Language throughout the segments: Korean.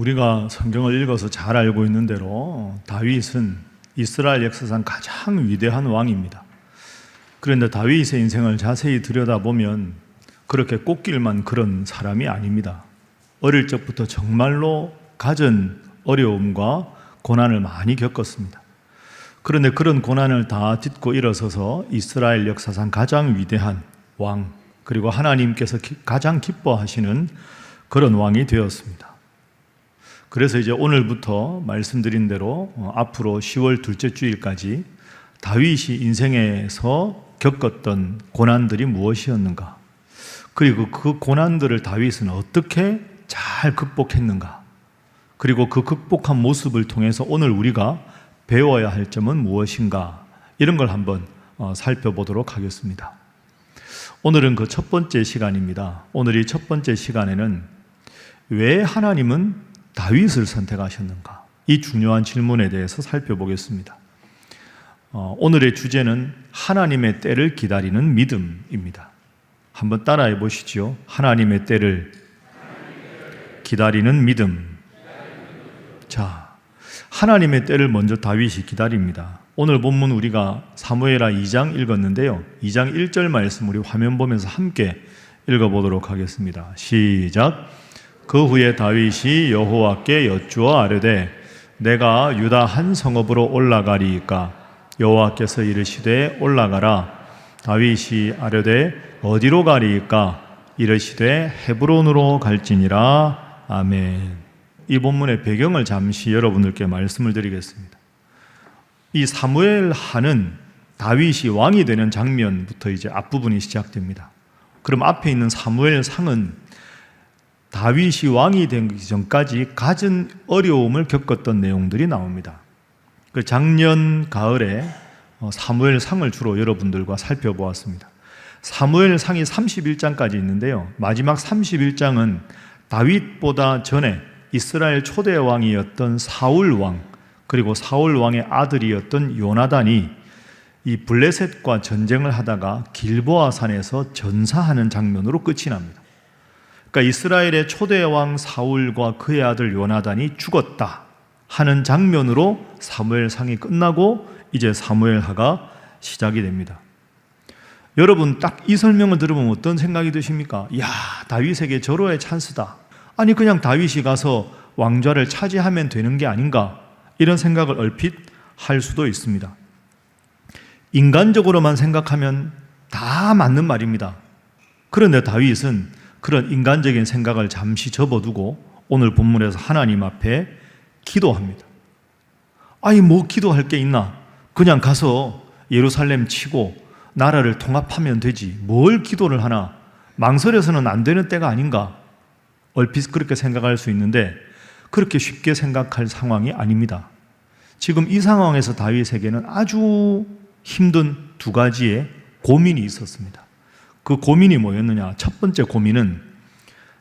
우리가 성경을 읽어서 잘 알고 있는 대로 다윗은 이스라엘 역사상 가장 위대한 왕입니다. 그런데 다윗의 인생을 자세히 들여다보면 그렇게 꽃길만 그런 사람이 아닙니다. 어릴 적부터 정말로 갖은 어려움과 고난을 많이 겪었습니다. 그런데 그런 고난을 다 딛고 일어서서 이스라엘 역사상 가장 위대한 왕, 그리고 하나님께서 가장 기뻐하시는 그런 왕이 되었습니다. 그래서 이제 오늘부터 말씀드린 대로 앞으로 10월 둘째 주일까지 다윗이 인생에서 겪었던 고난들이 무엇이었는가, 그리고 그 고난들을 다윗은 어떻게 잘 극복했는가, 그리고 그 극복한 모습을 통해서 오늘 우리가 배워야 할 점은 무엇인가, 이런 걸 한번 살펴보도록 하겠습니다. 오늘은 그 첫 번째 시간입니다. 오늘 이 첫 번째 시간에는 왜 하나님은 다윗을 선택하셨는가, 이 중요한 질문에 대해서 살펴보겠습니다. 오늘의 주제는 하나님의 때를 기다리는 믿음입니다. 한번 따라해 보시죠. 하나님의 때를 기다리는 믿음. 자, 하나님의 때를 먼저 다윗이 기다립니다. 오늘 본문 우리가 사무엘하 2장 읽었는데요, 2장 1절 말씀 우리 화면 보면서 함께 읽어보도록 하겠습니다. 시작. 그 후에 다윗이 여호와께 여쭈어 아뢰되 내가 유다 한 성읍으로 올라가리이까? 여호와께서 이르시되 올라가라. 다윗이 아뢰되 어디로 가리이까? 이르시되 헤브론으로 갈지니라. 아멘. 이 본문의 배경을 잠시 여러분들께 말씀을 드리겠습니다. 이 사무엘하는 다윗이 왕이 되는 장면부터 이제 앞부분이 시작됩니다. 그럼 앞에 있는 사무엘상은 다윗이 왕이 되기 전까지 갖은 어려움을 겪었던 내용들이 나옵니다. 그 작년 가을에 사무엘상을 주로 여러분들과 살펴보았습니다. 사무엘상이 31장까지 있는데요, 마지막 31장은 다윗보다 전에 이스라엘 초대 왕이었던 사울 왕, 그리고 사울 왕의 아들이었던 요나단이 이 블레셋과 전쟁을 하다가 길보아 산에서 전사하는 장면으로 끝이 납니다. 그러니까 이스라엘의 초대 왕 사울과 그의 아들 요나단이 죽었다 하는 장면으로 사무엘상이 끝나고 이제 사무엘하가 시작이 됩니다. 여러분, 딱 이 설명을 들으면 어떤 생각이 드십니까? 이야, 다윗에게 절호의 찬스다. 아니, 그냥 다윗이 가서 왕좌를 차지하면 되는 게 아닌가, 이런 생각을 얼핏 할 수도 있습니다. 인간적으로만 생각하면 다 맞는 말입니다. 그런데 다윗은 그런 인간적인 생각을 잠시 접어두고 오늘 본문에서 하나님 앞에 기도합니다. 아니, 뭐 기도할 게 있나? 그냥 가서 예루살렘 치고 나라를 통합하면 되지, 뭘 기도를 하나? 망설여서는 안 되는 때가 아닌가? 얼핏 그렇게 생각할 수 있는데 그렇게 쉽게 생각할 상황이 아닙니다. 지금 이 상황에서 다윗에게는 아주 힘든 두 가지의 고민이 있었습니다. 그 고민이 뭐였느냐? 첫 번째 고민은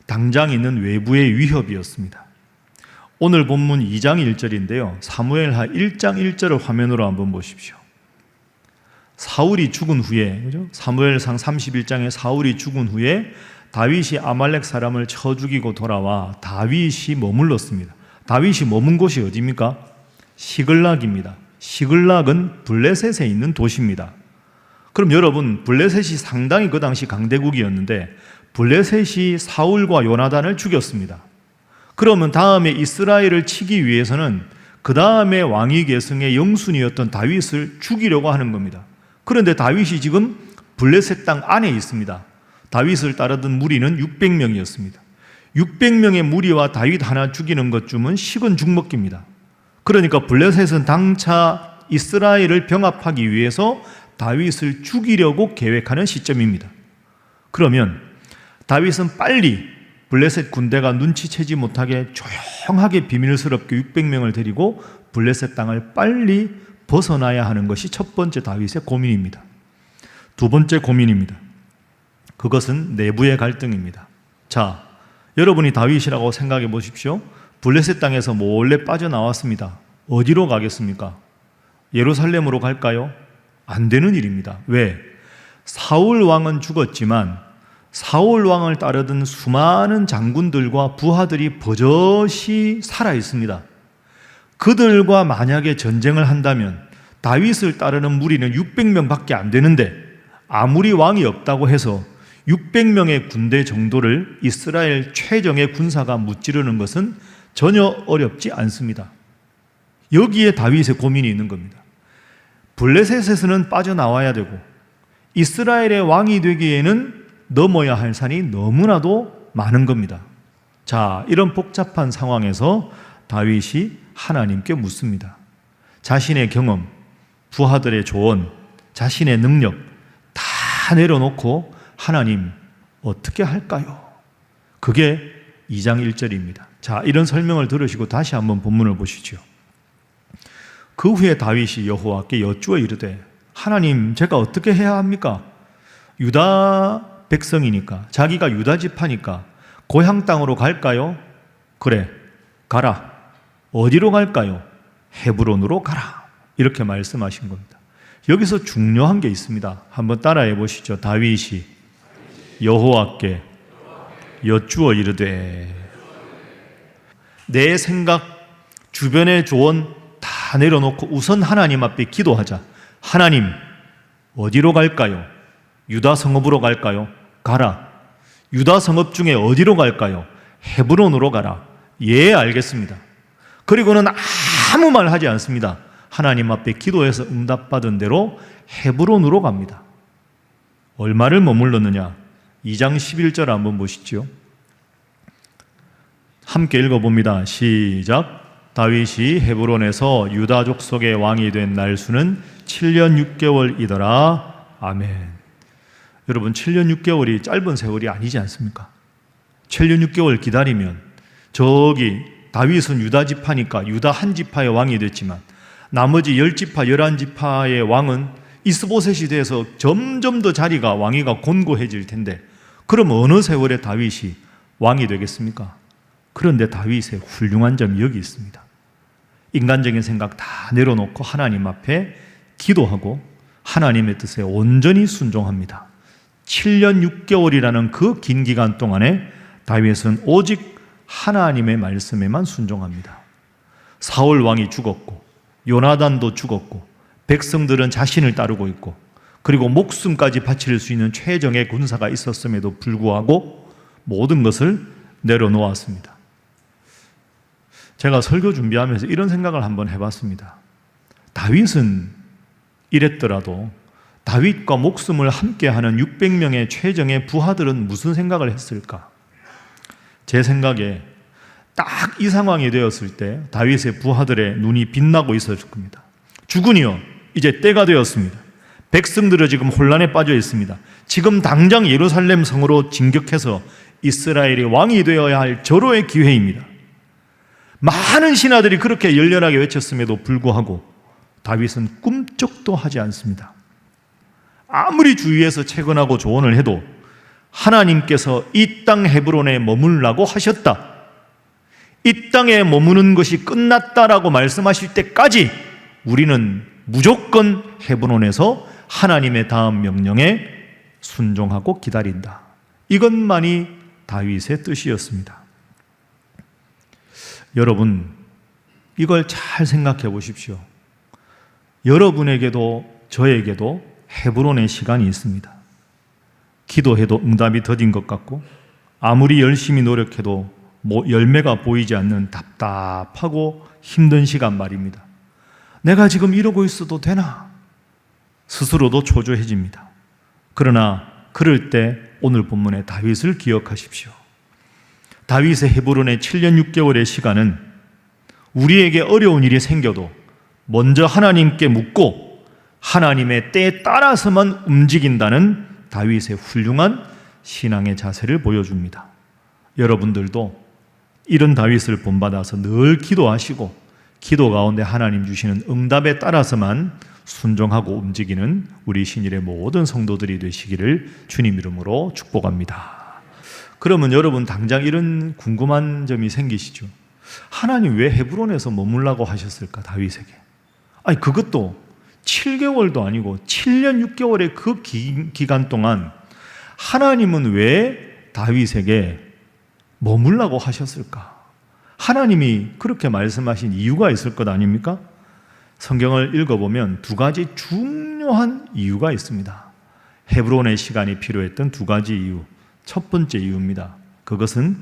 당장 있는 외부의 위협이었습니다. 오늘 본문 2장 1절인데요, 사무엘하 1장 1절을 화면으로 한번 보십시오. 사울이 죽은 후에, 그죠? 사무엘상 31장에 사울이 죽은 후에 다윗이 아말렉 사람을 쳐 죽이고 돌아와 다윗이 머물렀습니다. 다윗이 머문 곳이 어디입니까? 시글락입니다. 시글락은 블레셋에 있는 도시입니다. 그럼 여러분, 블레셋이 상당히 그 당시 강대국이었는데 블레셋이 사울과 요나단을 죽였습니다. 그러면 다음에 이스라엘을 치기 위해서는 그 다음에 왕위 계승의 영순이었던 다윗을 죽이려고 하는 겁니다. 그런데 다윗이 지금 블레셋 땅 안에 있습니다. 다윗을 따르던 무리는 600명이었습니다. 600명의 무리와 다윗 하나 죽이는 것쯤은 식은 죽 먹기입니다. 그러니까 블레셋은 당차 이스라엘을 병합하기 위해서 다윗을 죽이려고 계획하는 시점입니다. 그러면 다윗은 빨리 블레셋 군대가 눈치채지 못하게 조용하게 비밀스럽게 600명을 데리고 블레셋 땅을 빨리 벗어나야 하는 것이 첫 번째 다윗의 고민입니다. 두 번째 고민입니다. 그것은 내부의 갈등입니다. 자, 여러분이 다윗이라고 생각해 보십시오. 블레셋 땅에서 몰래 빠져나왔습니다. 어디로 가겠습니까? 예루살렘으로 갈까요? 안 되는 일입니다. 왜? 사울 왕은 죽었지만 사울 왕을 따르던 수많은 장군들과 부하들이 버젓이 살아 있습니다. 그들과 만약에 전쟁을 한다면 다윗을 따르는 무리는 600명밖에 안 되는데, 아무리 왕이 없다고 해서 600명의 군대 정도를 이스라엘 최정예 군사가 무찌르는 것은 전혀 어렵지 않습니다. 여기에 다윗의 고민이 있는 겁니다. 블레셋에서는 빠져나와야 되고 이스라엘의 왕이 되기에는 넘어야 할 산이 너무나도 많은 겁니다. 자, 이런 복잡한 상황에서 다윗이 하나님께 묻습니다. 자신의 경험, 부하들의 조언, 자신의 능력 다 내려놓고 하나님 어떻게 할까요? 그게 2장 1절입니다. 자, 이런 설명을 들으시고 다시 한번 본문을 보시죠. 그 후에 다윗이 여호와께 여쭈어 이르되, 하나님, 제가 어떻게 해야 합니까? 유다 백성이니까, 자기가 유다 지파니까 고향 땅으로 갈까요? 그래, 가라. 어디로 갈까요? 헤브론으로 가라. 이렇게 말씀하신 겁니다. 여기서 중요한 게 있습니다. 한번 따라해 보시죠. 다윗이 여호와께 여쭈어 이르되, 내 생각, 주변의 조언 다 내려놓고 우선 하나님 앞에 기도하자. 하나님, 어디로 갈까요? 유다 성읍으로 갈까요? 가라. 유다 성읍 중에 어디로 갈까요? 헤브론으로 가라. 예, 알겠습니다. 그리고는 아무 말 하지 않습니다. 하나님 앞에 기도해서 응답받은 대로 헤브론으로 갑니다. 얼마를 머물렀느냐? 2장 11절 한번 보시죠. 함께 읽어봅니다. 시작. 다윗이 헤브론에서 유다 족속의 왕이 된 날수는 7년 6개월이더라. 아멘. 여러분, 7년 6개월이 짧은 세월이 아니지 않습니까? 7년 6개월 기다리면, 저기 다윗은 유다 지파니까 유다 한 지파의 왕이 됐지만 나머지 10지파, 11지파의 왕은 이스보셋이 돼서 점점 더 자리가, 왕위가 곤고해질 텐데, 그럼 어느 세월에 다윗이 왕이 되겠습니까? 그런데 다윗의 훌륭한 점이 여기 있습니다. 인간적인 생각 다 내려놓고 하나님 앞에 기도하고 하나님의 뜻에 온전히 순종합니다. 7년 6개월이라는 그 긴 기간 동안에 다윗은 오직 하나님의 말씀에만 순종합니다. 사울 왕이 죽었고 요나단도 죽었고 백성들은 자신을 따르고 있고, 그리고 목숨까지 바칠 수 있는 최정예 군사가 있었음에도 불구하고 모든 것을 내려놓았습니다. 제가 설교 준비하면서 이런 생각을 한번 해봤습니다. 다윗은 이랬더라도 다윗과 목숨을 함께하는 600명의 최정예 부하들은 무슨 생각을 했을까? 제 생각에 딱 이 상황이 되었을 때 다윗의 부하들의 눈이 빛나고 있었을 겁니다. 주군이여, 이제 때가 되었습니다. 백성들은 지금 혼란에 빠져 있습니다. 지금 당장 예루살렘 성으로 진격해서 이스라엘의 왕이 되어야 할 절호의 기회입니다. 많은 신하들이 그렇게 열렬하게 외쳤음에도 불구하고 다윗은 꿈쩍도 하지 않습니다. 아무리 주위에서 채근하고 조언을 해도 하나님께서 이 땅 헤브론에 머물라고 하셨다, 이 땅에 머무는 것이 끝났다라고 말씀하실 때까지 우리는 무조건 헤브론에서 하나님의 다음 명령에 순종하고 기다린다. 이것만이 다윗의 뜻이었습니다. 여러분, 이걸 잘 생각해 보십시오. 여러분에게도 저에게도 헤브론의 시간이 있습니다. 기도해도 응답이 더딘 것 같고, 아무리 열심히 노력해도 열매가 보이지 않는 답답하고 힘든 시간 말입니다. 내가 지금 이러고 있어도 되나? 스스로도 초조해집니다. 그러나 그럴 때 오늘 본문의 다윗을 기억하십시오. 다윗의 헤브론의 7년 6개월의 시간은 우리에게 어려운 일이 생겨도 먼저 하나님께 묻고 하나님의 때에 따라서만 움직인다는 다윗의 훌륭한 신앙의 자세를 보여줍니다. 여러분들도 이런 다윗을 본받아서 늘 기도하시고 기도 가운데 하나님 주시는 응답에 따라서만 순종하고 움직이는 우리 신일의 모든 성도들이 되시기를 주님 이름으로 축복합니다. 그러면 여러분 당장 이런 궁금한 점이 생기시죠? 하나님 왜 헤브론에서 머물라고 하셨을까, 다윗에게? 아니, 그것도 7개월도 아니고 7년 6개월의 그 기간 동안 하나님은 왜 다윗에게 머물라고 하셨을까? 하나님이 그렇게 말씀하신 이유가 있을 것 아닙니까? 성경을 읽어보면 두 가지 중요한 이유가 있습니다. 헤브론의 시간이 필요했던 두 가지 이유. 첫 번째 이유입니다. 그것은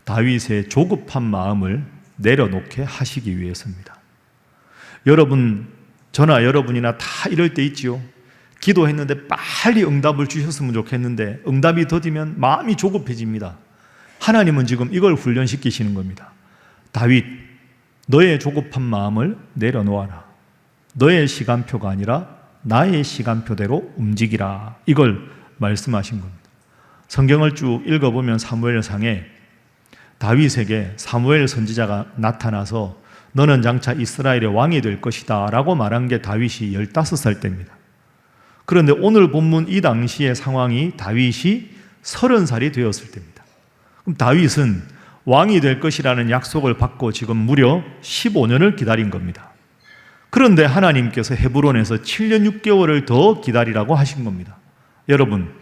다윗의 조급한 마음을 내려놓게 하시기 위해서입니다. 여러분, 저나 여러분이나 다 이럴 때 있지요. 기도했는데 빨리 응답을 주셨으면 좋겠는데 응답이 더디면 마음이 조급해집니다. 하나님은 지금 이걸 훈련시키시는 겁니다. 다윗, 너의 조급한 마음을 내려놓아라. 너의 시간표가 아니라 나의 시간표대로 움직이라. 이걸 말씀하신 겁니다. 성경을 쭉 읽어보면 사무엘상에 다윗에게 사무엘 선지자가 나타나서 너는 장차 이스라엘의 왕이 될 것이다 라고 말한 게 다윗이 15살 때입니다. 그런데 오늘 본문 이 당시의 상황이 다윗이 30살이 되었을 때입니다. 그럼 다윗은 왕이 될 것이라는 약속을 받고 지금 무려 15년을 기다린 겁니다. 그런데 하나님께서 헤브론에서 7년 6개월을 더 기다리라고 하신 겁니다. 여러분,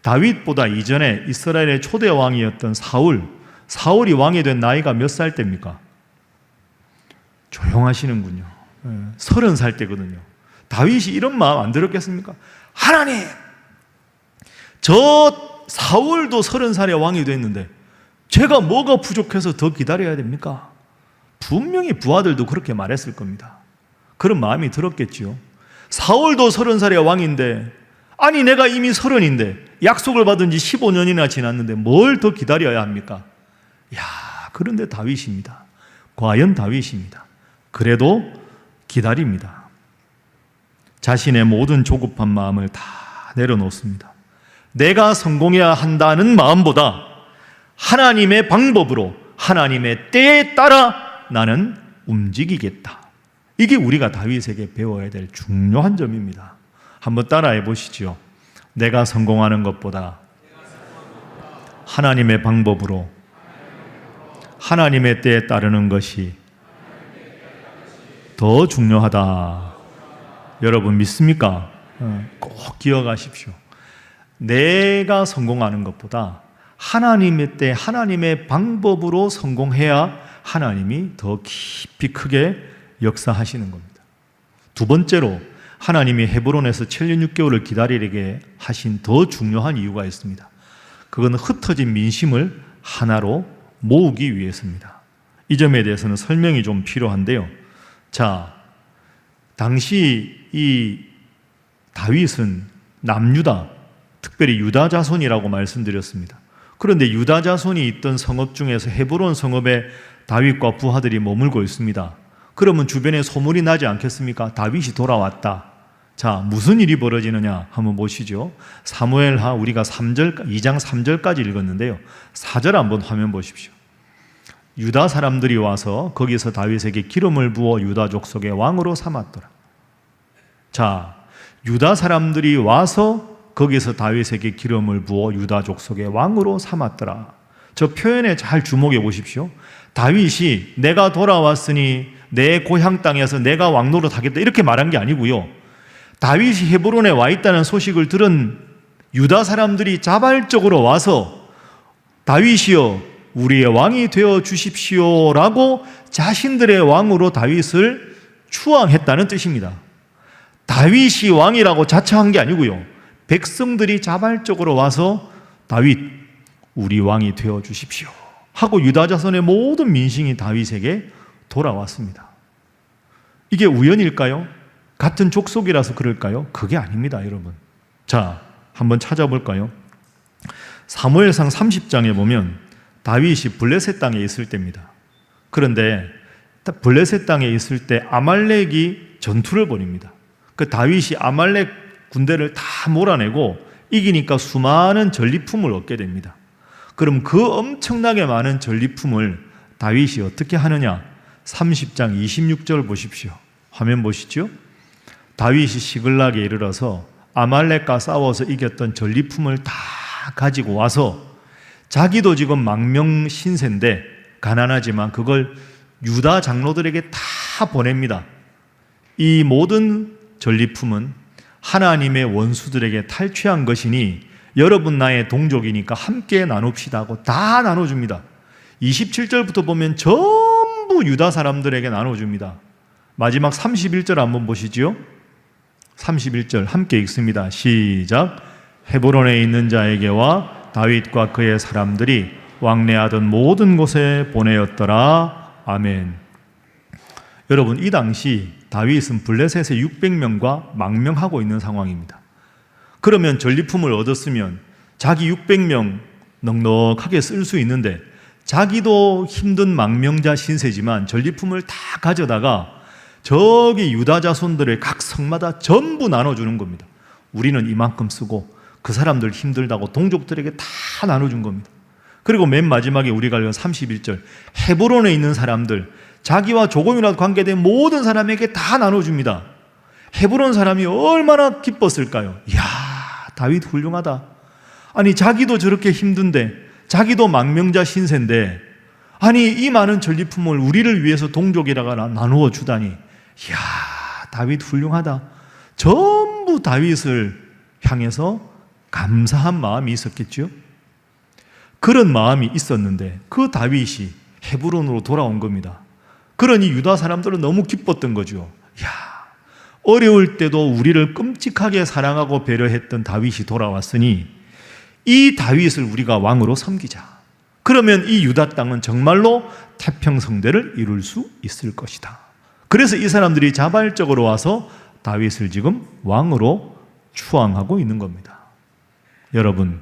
다윗보다 이전에 이스라엘의 초대 왕이었던 사울이 왕이 된 나이가 몇 살 때입니까? 조용하시는군요. 30살 때거든요. 다윗이 이런 마음 안 들었겠습니까? 하나님, 저 사울도 30살에 왕이 됐는데 제가 뭐가 부족해서 더 기다려야 됩니까? 분명히 부하들도 그렇게 말했을 겁니다. 그런 마음이 들었겠지요. 사울도 30살에 왕인데, 아니 내가 이미 30인데 약속을 받은 지 15년이나 지났는데 뭘 더 기다려야 합니까? 그런데 다윗입니다. 과연 다윗입니다. 그래도 기다립니다. 자신의 모든 조급한 마음을 다 내려놓습니다. 내가 성공해야 한다는 마음보다 하나님의 방법으로, 하나님의 때에 따라 나는 움직이겠다. 이게 우리가 다윗에게 배워야 될 중요한 점입니다. 한번 따라해 보시죠. 내가 성공하는 것보다 하나님의 방법으로, 하나님의 때에 따르는 것이 더 중요하다. 여러분 믿습니까? 꼭 기억하십시오. 내가 성공하는 것보다 하나님의 때, 하나님의 방법으로 성공해야 하나님이 더 깊이 크게 역사하시는 겁니다. 두 번째로 하나님이 헤브론에서 7년 6개월을 기다리게 하신 더 중요한 이유가 있습니다. 그건 흩어진 민심을 하나로 모으기 위해서입니다. 이 점에 대해서는 설명이 좀 필요한데요. 자, 당시 이 다윗은 남유다, 특별히 유다 자손이라고 말씀드렸습니다. 그런데 유다 자손이 있던 성읍 중에서 헤브론 성읍에 다윗과 부하들이 머물고 있습니다. 그러면 주변에 소문이 나지 않겠습니까? 다윗이 돌아왔다. 자, 무슨 일이 벌어지느냐 한번 보시죠. 사무엘하 우리가 2장 3절까지 읽었는데요. 4절 한번 화면 보십시오. 유다 사람들이 와서 거기서 다윗에게 기름을 부어 유다 족속의 왕으로 삼았더라. 자, 유다 사람들이 와서 거기서 다윗에게 기름을 부어 유다 족속의 왕으로 삼았더라. 저 표현에 잘 주목해 보십시오. 다윗이 내가 돌아왔으니 내 고향 땅에서 내가 왕노릇 하겠다 이렇게 말한 게 아니고요. 다윗이 헤브론에 와 있다는 소식을 들은 유다 사람들이 자발적으로 와서 다윗이여 우리의 왕이 되어 주십시오라고 자신들의 왕으로 다윗을 추앙했다는 뜻입니다. 다윗이 왕이라고 자처한 게 아니고요. 백성들이 자발적으로 와서 다윗 우리 왕이 되어 주십시오 하고 유다 자손의 모든 민심이 다윗에게 돌아왔습니다. 이게 우연일까요? 같은 족속이라서 그럴까요? 그게 아닙니다, 여러분. 자, 한번 찾아볼까요? 사무엘상 30장에 보면 다윗이 블레셋 땅에 있을 때입니다. 그런데 블레셋 땅에 있을 때 아말렉이 전투를 벌입니다. 그 다윗이 아말렉 군대를 다 몰아내고 이기니까 수많은 전리품을 얻게 됩니다. 그럼 그 엄청나게 많은 전리품을 다윗이 어떻게 하느냐? 30장 26절 보십시오. 화면 보시죠. 다윗이 시글락에 이르러서 아말렉과 싸워서 이겼던 전리품을 다 가지고 와서 자기도 지금 망명신세인데 가난하지만 그걸 유다 장로들에게 다 보냅니다. 이 모든 전리품은 하나님의 원수들에게 탈취한 것이니 여러분 나의 동족이니까 함께 나눕시다 하고 다 나눠줍니다. 27절부터 보면 전부 유다 사람들에게 나눠줍니다. 마지막 31절 한번 보시죠. 31절 함께 읽습니다. 시작. 헤브론에 있는 자에게와 다윗과 그의 사람들이 왕래하던 모든 곳에 보내었더라. 아멘. 여러분, 이 당시 다윗은 블레셋에 600명과 망명하고 있는 상황입니다. 그러면 전리품을 얻었으면 자기 600명 넉넉하게 쓸 수 있는데 자기도 힘든 망명자 신세지만 전리품을 다 가져다가 저기 유다 자손들의 각 성마다 전부 나눠주는 겁니다. 우리는 이만큼 쓰고 그 사람들 힘들다고 동족들에게 다 나눠준 겁니다. 그리고 맨 마지막에 우리가 읽은 31절 헤브론에 있는 사람들, 자기와 조금이라도 관계된 모든 사람에게 다 나눠줍니다. 헤브론 사람이 얼마나 기뻤을까요? 이야, 다윗 훌륭하다. 아니, 자기도 저렇게 힘든데, 자기도 망명자 신세인데, 아니, 이 많은 전리품을 우리를 위해서 동족이라가 나누어 주다니, 이야, 다윗 훌륭하다. 전부 다윗을 향해서 감사한 마음이 있었겠죠. 그런 마음이 있었는데 그 다윗이 헤브론으로 돌아온 겁니다. 그러니 유다 사람들은 너무 기뻤던 거죠. 야, 어려울 때도 우리를 끔찍하게 사랑하고 배려했던 다윗이 돌아왔으니 이 다윗을 우리가 왕으로 섬기자. 그러면 이 유다 땅은 정말로 태평성대를 이룰 수 있을 것이다. 그래서 이 사람들이 자발적으로 와서 다윗을 지금 왕으로 추앙하고 있는 겁니다. 여러분,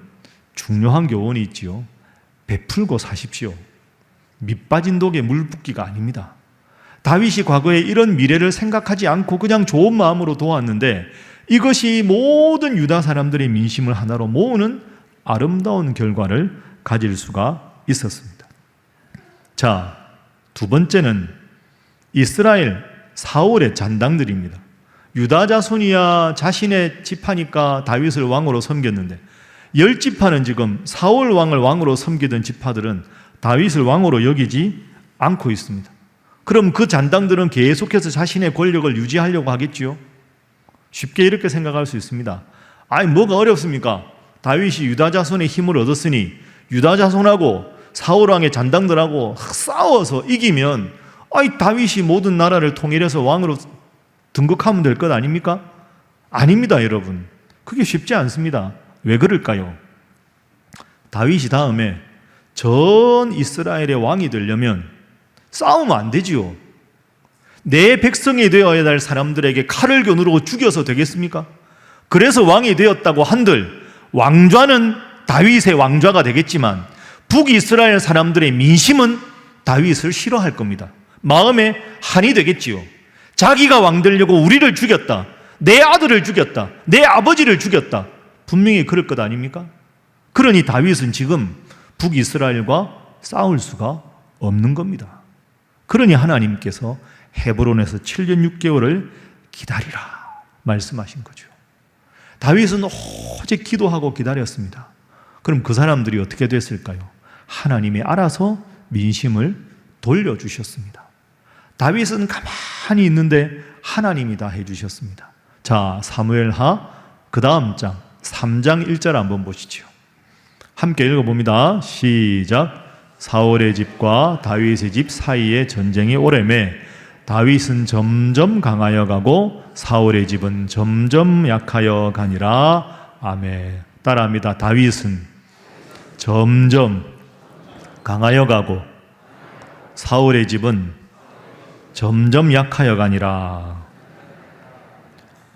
중요한 교훈이 있지요. 베풀고 사십시오. 밑 빠진 독에 물 붓기가 아닙니다. 다윗이 과거에 이런 미래를 생각하지 않고 그냥 좋은 마음으로 도왔는데 이것이 모든 유다 사람들의 민심을 하나로 모으는 아름다운 결과를 가질 수가 있었습니다. 자, 두 번째는 이스라엘 사울의 잔당들입니다. 유다 자손이야 자신의 지파니까 다윗을 왕으로 섬겼는데 10지파는 지금 사울 왕을 왕으로 섬기던 지파들은 다윗을 왕으로 여기지 않고 있습니다. 그럼 그 잔당들은 계속해서 자신의 권력을 유지하려고 하겠지요? 쉽게 이렇게 생각할 수 있습니다. 아니, 뭐가 어렵습니까? 다윗이 유다 자손의 힘을 얻었으니 유다 자손하고 사울 왕의 잔당들하고 싸워서 이기면 다윗이 모든 나라를 통일해서 왕으로 등극하면 될 것 아닙니까? 아닙니다, 여러분. 그게 쉽지 않습니다. 왜 그럴까요? 다윗이 다음에 전 이스라엘의 왕이 되려면 싸우면 안 되지요. 내 백성이 되어야 할 사람들에게 칼을 겨누르고 죽여서 되겠습니까? 그래서 왕이 되었다고 한들 왕좌는 다윗의 왕좌가 되겠지만 북이스라엘 사람들의 민심은 다윗을 싫어할 겁니다. 마음에 한이 되겠지요. 자기가 왕 되려고 우리를 죽였다. 내 아들을 죽였다. 내 아버지를 죽였다. 분명히 그럴 것 아닙니까? 그러니 다윗은 지금 북이스라엘과 싸울 수가 없는 겁니다. 그러니 하나님께서 헤브론에서 7년 6개월을 기다리라 말씀하신 거죠. 다윗은 오직 기도하고 기다렸습니다. 그럼 그 사람들이 어떻게 됐을까요? 하나님이 알아서 민심을 돌려주셨습니다. 다윗은 가만히 있는데 하나님이 다 해주셨습니다. 자, 사무엘하 그 다음 장 3장 1절 한번 보시죠. 함께 읽어봅니다. 시작. 사울의 집과 다윗의 집 사이에 전쟁이 오래매 다윗은 점점 강하여 가고 사울의 집은 점점 약하여 가니라. 아멘. 따라합니다. 다윗은 점점 강하여 가고 사울의 집은 점점 약하여 가니라.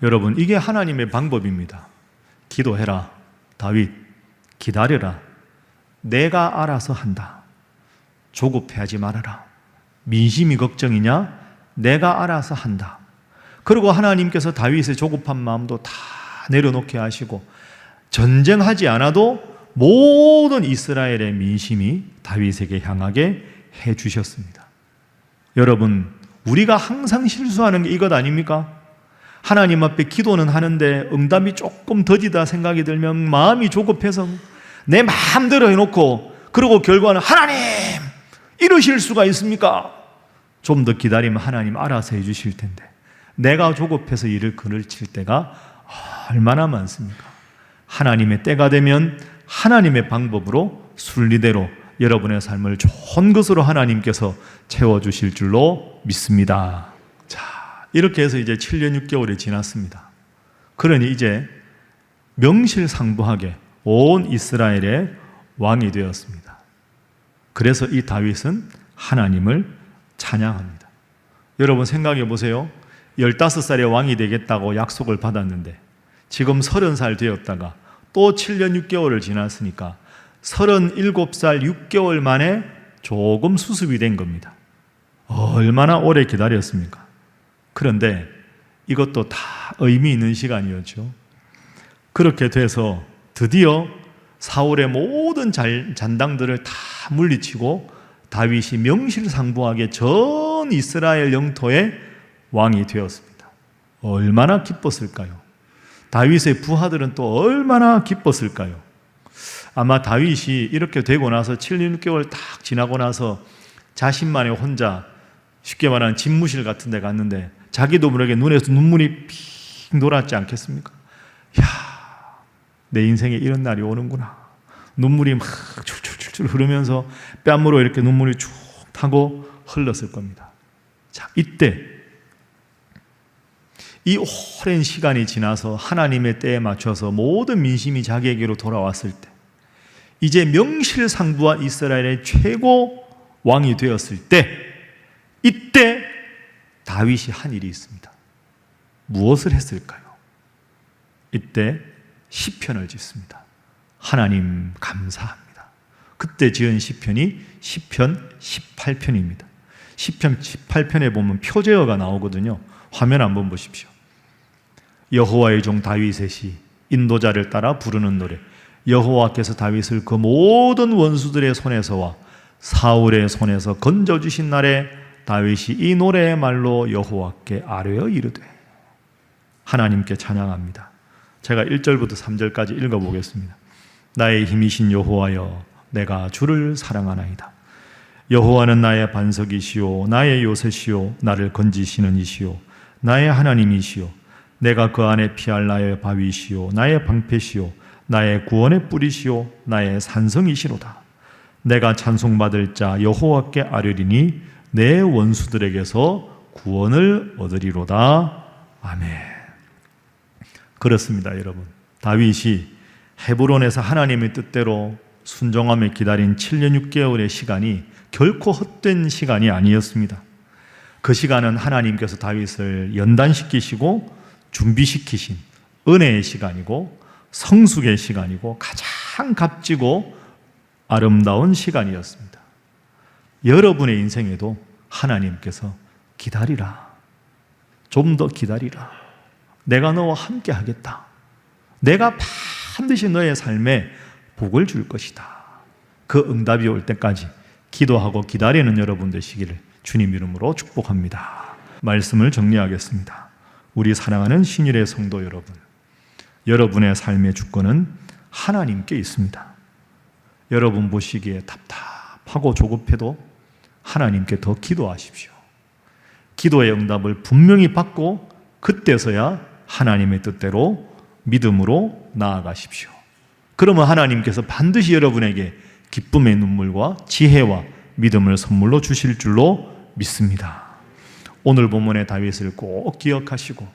여러분, 이게 하나님의 방법입니다. 기도해라. 다윗, 기다려라. 내가 알아서 한다. 조급해하지 말아라. 민심이 걱정이냐? 내가 알아서 한다. 그리고 하나님께서 다윗의 조급한 마음도 다 내려놓게 하시고 전쟁하지 않아도 모든 이스라엘의 민심이 다윗에게 향하게 해주셨습니다. 여러분, 우리가 항상 실수하는 게 이것 아닙니까? 하나님 앞에 기도는 하는데 응답이 조금 더디다 생각이 들면 마음이 조급해서 내 마음대로 해놓고 그리고 결과는 하나님 이러실 수가 있습니까? 좀 더 기다리면 하나님 알아서 해주실 텐데 내가 조급해서 일을 그늘 칠 때가 얼마나 많습니까? 하나님의 때가 되면 하나님의 방법으로 순리대로 여러분의 삶을 좋은 것으로 하나님께서 채워주실 줄로 믿습니다. 자, 이렇게 해서 이제 7년 6개월이 지났습니다. 그러니 이제 명실상부하게 온 이스라엘의 왕이 되었습니다. 그래서 이 다윗은 하나님을 찬양합니다. 여러분 생각해 보세요. 15살에 왕이 되겠다고 약속을 받았는데 지금 30살 되었다가 또 7년 6개월을 지났으니까 37살 6개월 만에 조금 수습이 된 겁니다. 얼마나 오래 기다렸습니까? 그런데 이것도 다 의미 있는 시간이었죠. 그렇게 돼서 드디어 사울의 모든 잔당들을 다 물리치고 다윗이 명실상부하게 전 이스라엘 영토의 왕이 되었습니다. 얼마나 기뻤을까요? 다윗의 부하들은 또 얼마나 기뻤을까요? 아마 다윗이 이렇게 되고 나서 7년 6개월 딱 지나고 나서 자신만의 혼자 쉽게 말하는 집무실 같은 데 갔는데 자기도 모르게 눈에서 눈물이 픽 돌았지 않겠습니까? 야, 내 인생에 이런 날이 오는구나. 눈물이 막 줄줄줄줄 흐르면서 뺨으로 이렇게 눈물이 쭉 타고 흘렀을 겁니다. 자, 이때 이 오랜 시간이 지나서 하나님의 때에 맞춰서 모든 민심이 자기에게로 돌아왔을 때 이제 명실상부한 이스라엘의 최고 왕이 되었을 때 이때 다윗이 한 일이 있습니다. 무엇을 했을까요? 이때 시편을 짓습니다. 하나님 감사합니다. 그때 지은 시편이 시편 18편입니다. 시편 18편에 보면 표제어가 나오거든요. 화면 한번 보십시오. 여호와의 종 다윗의 시, 인도자를 따라 부르는 노래. 여호와께서 다윗을 그 모든 원수들의 손에서와 사울의 손에서 건져주신 날에 다윗이 이 노래의 말로 여호와께 아뢰어 이르되. 하나님께 찬양합니다. 제가 1절부터 3절까지 읽어보겠습니다. 나의 힘이신 여호와여, 내가 주를 사랑하나이다. 여호와는 나의 반석이시오, 나의 요새시오, 나를 건지시는 이시오, 나의 하나님이시오. 내가 그 안에 피할 나의 바위시오, 나의 방패시오, 나의 구원의 뿌리시오, 나의 산성이시로다. 내가 찬송받을 자 여호와께 아뢰리니 내 원수들에게서 구원을 얻으리로다. 아멘. 그렇습니다, 여러분. 다윗이 헤브론에서 하나님의 뜻대로 순종하며 기다린 7년 6개월의 시간이 결코 헛된 시간이 아니었습니다. 그 시간은 하나님께서 다윗을 연단시키시고 준비시키신 은혜의 시간이고 성숙의 시간이고 가장 값지고 아름다운 시간이었습니다. 여러분의 인생에도 하나님께서 기다리라. 좀 더 기다리라. 내가 너와 함께 하겠다. 내가 반드시 너의 삶에 복을 줄 것이다. 그 응답이 올 때까지 기도하고 기다리는 여러분 되시기를 주님 이름으로 축복합니다. 말씀을 정리하겠습니다. 우리 사랑하는 신일의 성도 여러분, 여러분의 삶의 주권은 하나님께 있습니다. 여러분 보시기에 답답하고 조급해도 하나님께 더 기도하십시오. 기도의 응답을 분명히 받고 그때서야 하나님의 뜻대로 믿음으로 나아가십시오. 그러면 하나님께서 반드시 여러분에게 기쁨의 눈물과 지혜와 믿음을 선물로 주실 줄로 믿습니다. 오늘 본문의 다윗을 꼭 기억하시고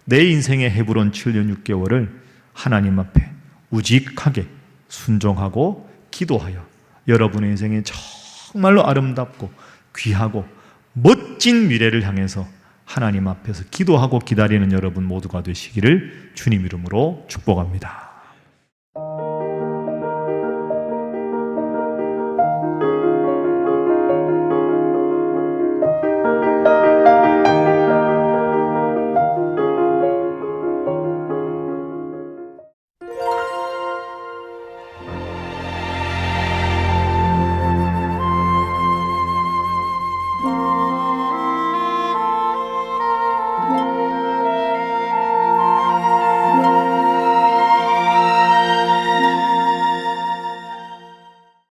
내 인생의 헤브론 7년 6개월을 하나님 앞에 우직하게 순종하고 기도하여 여러분의 인생에 정말로 아름답고 귀하고 멋진 미래를 향해서 하나님 앞에서 기도하고 기다리는 여러분 모두가 되시기를 주님 이름으로 축복합니다.